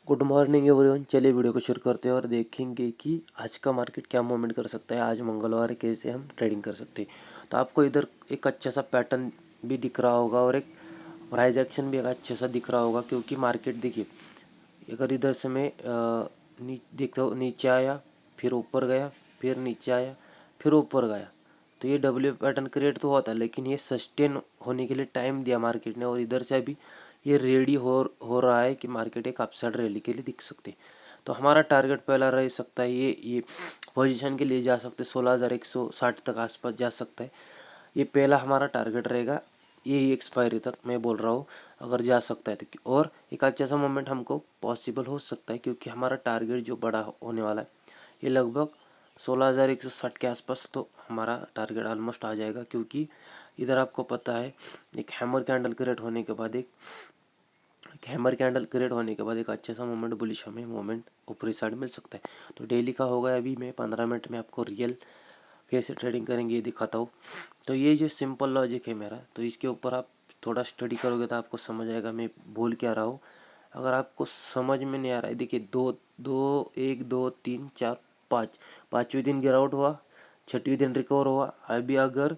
Good morning everyone. चलिए video को शुरू करते हैं और देखेंगे कि आज का मार्केट क्या मूवमेंट कर सकता है। आज मंगलवार है, कैसे हम ट्रेडिंग कर सकते हैं। तो आपको इधर एक अच्छा सा पैटर्न भी दिख रहा होगा और एक प्राइस एक्शन भी एक अच्छा सा दिख रहा होगा, क्योंकि मार्केट देखिए, अगर इधर से मैं देखता हूँ, नीचे आया, फिर ऊपर गया, फिर नीचे आया, फिर ऊपर गया, तो ये डब्ल्यू पैटर्न क्रिएट तो हुआ था, लेकिन ये सस्टेन होने के लिए टाइम दिया मार्केट ने। और इधर से अभी ये रेडी हो रहा है कि मार्केट एक अपसाइड रैली के लिए दिख सकते हैं। तो हमारा टारगेट पहला रह सकता है, ये पोजीशन के लिए जा सकते 16,160 तक आसपास जा सकता है। ये पहला हमारा टारगेट रहेगा, यही एक्सपायरी तक मैं बोल रहा हूँ, अगर जा सकता है तो। और एक अच्छा सा मोमेंट हमको पॉसिबल हो सकता है, क्योंकि हमारा टारगेट जो बड़ा होने वाला है ये लगभग 16,160 के आसपास, तो हमारा टारगेट ऑलमोस्ट आ जाएगा। क्योंकि इधर आपको पता है, एक हैमर कैंडल क्रिएट होने के बाद एक अच्छा सा मोमेंट, बुलिश हमें मोमेंट ऊपरी साइड मिल सकता है। तो डेली का होगा, अभी मैं 15 मिनट में आपको रियल कैसे ट्रेडिंग करेंगे ये दिखाता हूँ। तो ये जो सिंपल लॉजिक है मेरा, तो इसके ऊपर आप थोड़ा स्टडी करोगे तो आपको समझ आएगा मैं बोल क्या रहा हूँ। अगर आपको समझ में नहीं आ रहा है, देखिए, दो दो 1 2 3 4 5, पाँचवें दिन गिरावट हुआ, छठवीं दिन रिकवर हुआ। अभी अगर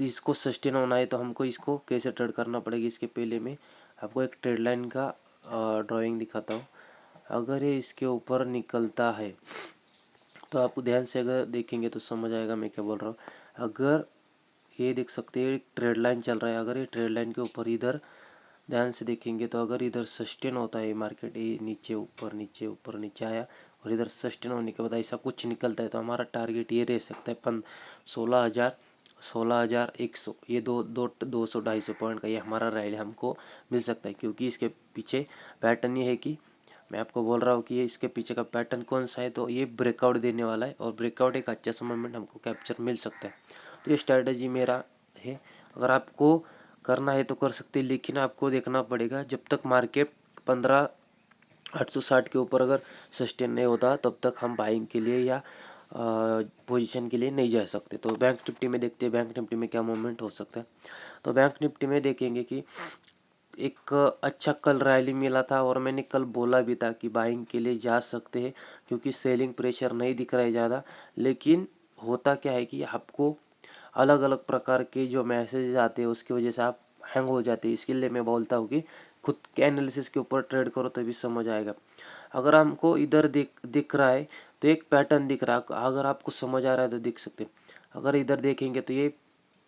इसको सस्टेन होना है तो हमको इसको कैसे ट्रेड करना पड़ेगा। इसके पहले मैं आपको एक ट्रेड लाइन का ड्राइंग दिखाता हूँ। अगर ये इसके ऊपर निकलता है तो आप ध्यान से अगर देखेंगे तो समझ आएगा मैं क्या बोल रहा हूँ। अगर ये देख सकते हैं, एक ट्रेड लाइन चल रहा है, अगर ये ट्रेड लाइन के ऊपर इधर ध्यान से देखेंगे तो अगर इधर सस्टेन होता है मार्केट, ये नीचे ऊपर नीचे ऊपर नीचे आया और इधर सस्टेन होने के बाद ऐसा कुछ निकलता है, तो हमारा टारगेट ये रह सकता है 16,100, ये 200-250 पॉइंट का ये हमारा रैली हमको मिल सकता है। क्योंकि इसके पीछे पैटर्न ये है कि मैं आपको बोल रहा हूँ कि ये इसके पीछे का पैटर्न कौन सा है, तो ये ब्रेकआउट देने वाला है, और ब्रेकआउट एक अच्छा सा मोमेंट हमको कैप्चर मिल सकता है। तो ये स्ट्रैटेजी मेरा है। अगर आपको करना है तो कर सकते हैं, लेकिन आपको देखना पड़ेगा जब तक मार्केट 15,860 के ऊपर अगर सस्टेन नहीं होता, तब तक हम बाइंग के लिए या पोजीशन के लिए नहीं जा सकते। तो बैंक निफ्टी में देखते हैं, बैंक निफ्टी में क्या मूवमेंट हो सकता है। तो बैंक निफ्टी में देखेंगे कि एक अच्छा कल रैली मिला था, और मैंने कल बोला भी था कि बाइंग के लिए जा सकते हैं, क्योंकि सेलिंग प्रेशर नहीं दिख रहा है ज़्यादा। लेकिन होता क्या है कि आपको अलग अलग प्रकार के जो मैसेज आते हैं उसकी वजह से आप हैंग हो जाते हैं। इसके लिए मैं बोलता हूँ कि खुद के एनालिसिस के ऊपर ट्रेड करो, तभी समझ आएगा। अगर हमको इधर दिख रहा है तो एक पैटर्न दिख रहा है, अगर आपको समझ आ रहा है तो दिख सकते हैं। अगर इधर देखेंगे तो ये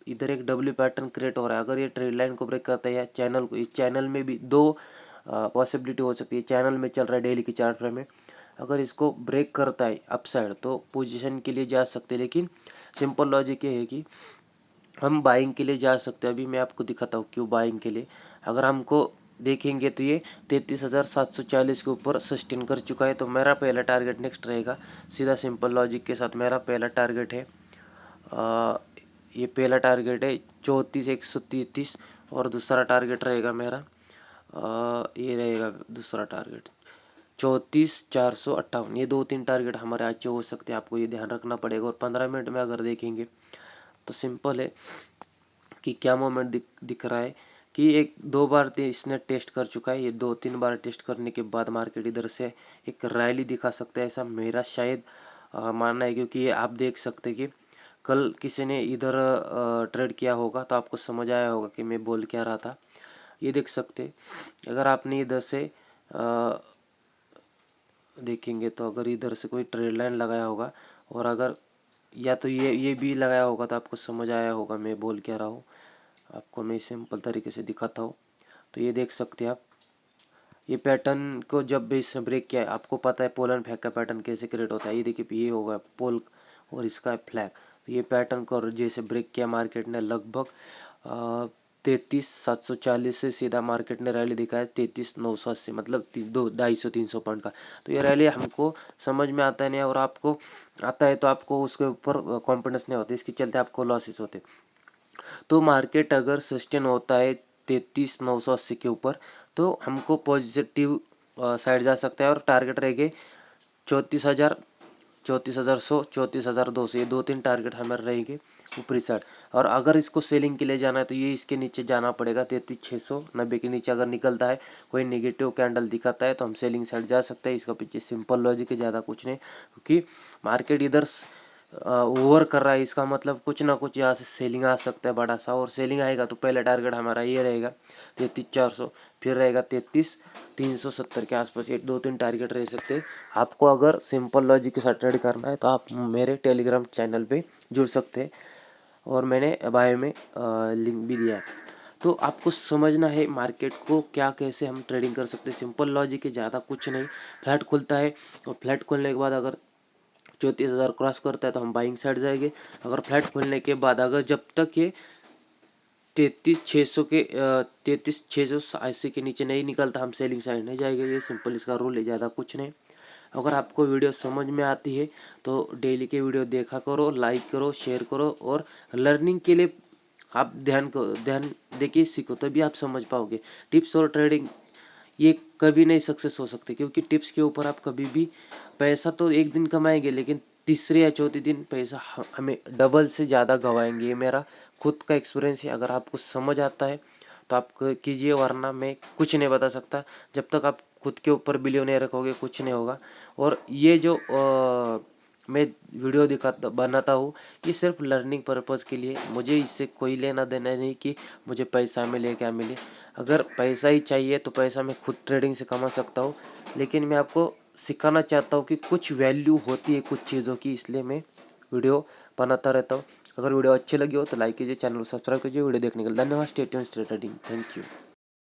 इधर एक डब्ल्यू पैटर्न क्रिएट हो रहा है। अगर ये ट्रेड लाइन को ब्रेक करता है या चैनल को, इस चैनल में भी दो पॉसिबिलिटी हो सकती है। चैनल में चल रहा है डेली की चार्ट फ्रेम में, अगर इसको ब्रेक करता है अपसाइड तो पोजीशन के लिए जा सकते हैं। लेकिन सिंपल लॉजिक ये है कि हम बाइंग के लिए जा सकते हैं। अभी मैं आपको दिखाता हूँ क्यों बाइंग के लिए। अगर हमको देखेंगे तो ये 33,740 के ऊपर सस्टेन कर चुका है, तो मेरा पहला टारगेट नेक्स्ट रहेगा। सीधा सिंपल लॉजिक के साथ मेरा पहला टारगेट है, ये पहला टारगेट है 34,133, और दूसरा टारगेट रहेगा मेरा, ये रहेगा दूसरा टारगेट 34,458। ये 2-3 टारगेट हमारे अच्छे हो सकते हैं, आपको ये ध्यान रखना पड़ेगा। और 15 मिनट में अगर देखेंगे तो सिंपल है कि क्या मोमेंट दिख रहा है कि एक दो बार इसने टेस्ट कर चुका है। ये 2-3 बार टेस्ट करने के बाद मार्केट इधर से एक रैली दिखा सकता है, ऐसा मेरा शायद मानना है। क्योंकि ये आप देख सकते हैं कि कल किसी ने इधर ट्रेड किया होगा तो आपको समझ आया होगा कि मैं बोल क्या रहा था। ये देख सकते, अगर आपने इधर से देखेंगे तो अगर इधर से कोई ट्रेड लाइन लगाया होगा, और अगर या तो ये भी लगाया होगा, तो आपको समझ आया होगा मैं बोल क्या रहा हूँ। आपको मैं सिंपल तरीके से दिखाता हूँ। तो ये देख सकते हैं आप, ये पैटर्न को जब भी इसने ब्रेक किया है, आपको पता है पोल एंड फ्लैग का पैटर्न कैसे क्रिएट होता है। ये देखिए, ये होगा पोल और इसका फ्लैग। तो ये पैटर्न को जैसे ब्रेक किया मार्केट ने, लगभग 33,740 से सीधा मार्केट ने रैली दिखाया 33,980, मतलब 250-300 पॉइंट का। तो ये रैली हमको समझ में आता नहीं है, और आपको आता है तो आपको उसके ऊपर कॉन्फिडेंस नहीं होता, इसके चलते आपको लॉसेस होते। तो मार्केट अगर सस्टेन होता है 33,980 के ऊपर, तो हमको पॉजिटिव साइड जा सकता है, और टारगेट रहेंगे 34,000 34,100, 34,200, ये 2-3 टारगेट हमारे रहेंगे ऊपरी साइड। और अगर इसको सेलिंग के लिए जाना है तो ये इसके नीचे जाना पड़ेगा। 33,690 के नीचे अगर निकलता है, कोई नेगेटिव कैंडल दिखाता है तो हम सेलिंग साइड जा सकते हैं। इसका पीछे सिंपल लॉजिक है, ज़्यादा कुछ नहीं, क्योंकि मार्केट इधर ओवर कर रहा है, इसका मतलब कुछ ना कुछ यहाँ से सेलिंग आ सकता है बड़ा सा। और सेलिंग आएगा तो पहला टारगेट हमारा ये रहेगा 33,400, फिर रहेगा 33,370 के आसपास। ये 2-3 टारगेट रह सकते हैं। आपको अगर सिंपल लॉजिक के साथ ट्रेड करना है तो आप मेरे टेलीग्राम चैनल पे जुड़ सकते हैं, और मैंने बायो में लिंक भी दिया है। तो आपको समझना है मार्केट को क्या, कैसे हम ट्रेडिंग कर सकते हैं। सिंपल लॉजिक है, ज़्यादा कुछ नहीं। फ्लैट खुलता है और फ्लैट खुलने के बाद अगर 34,000 क्रॉस करता है तो हम बाइंग साइड जाएंगे। अगर फ्लैट खुलने के बाद अगर जब तक ये 33,680 के नीचे नहीं निकलता हम सेलिंग साइड नहीं जाएंगे। ये सिंपल इसका रूल है, ज़्यादा कुछ नहीं। अगर आपको वीडियो समझ में आती है तो डेली के वीडियो देखा करो, लाइक करो, शेयर करो, और लर्निंग के लिए आप ध्यान देखिए, सीखो, तभी आप समझ पाओगे। टिप्स और ट्रेडिंग ये कभी नहीं सक्सेस हो सकते, क्योंकि टिप्स के ऊपर आप कभी भी पैसा तो एक दिन कमाएंगे, लेकिन तीसरे या चौथे दिन पैसा हमें डबल से ज़्यादा गंवाएंगे। ये मेरा खुद का एक्सपीरियंस है। अगर आपको समझ आता है तो आप कीजिए, वरना मैं कुछ नहीं बता सकता। जब तक आप खुद के ऊपर बिलीव नहीं रखोगे कुछ नहीं होगा। और ये जो मैं वीडियो बनाता हूँ, ये सिर्फ लर्निंग पर्पज़ के लिए। मुझे इससे कोई लेना देना नहीं कि मुझे पैसा मिले क्या मिले। अगर पैसा ही चाहिए तो पैसा मैं खुद ट्रेडिंग से कमा सकता हूँ, लेकिन मैं आपको सिखाना चाहता हूँ कि कुछ वैल्यू होती है कुछ चीज़ों की, इसलिए मैं वीडियो बनाता रहता हूँ। अगर वीडियो अच्छी लगी हो तो लाइक कीजिए, चैनल को सब्सक्राइब कीजिए। वीडियो देखने के लिए धन्यवाद। Stay tuned, stay trading. Thank you.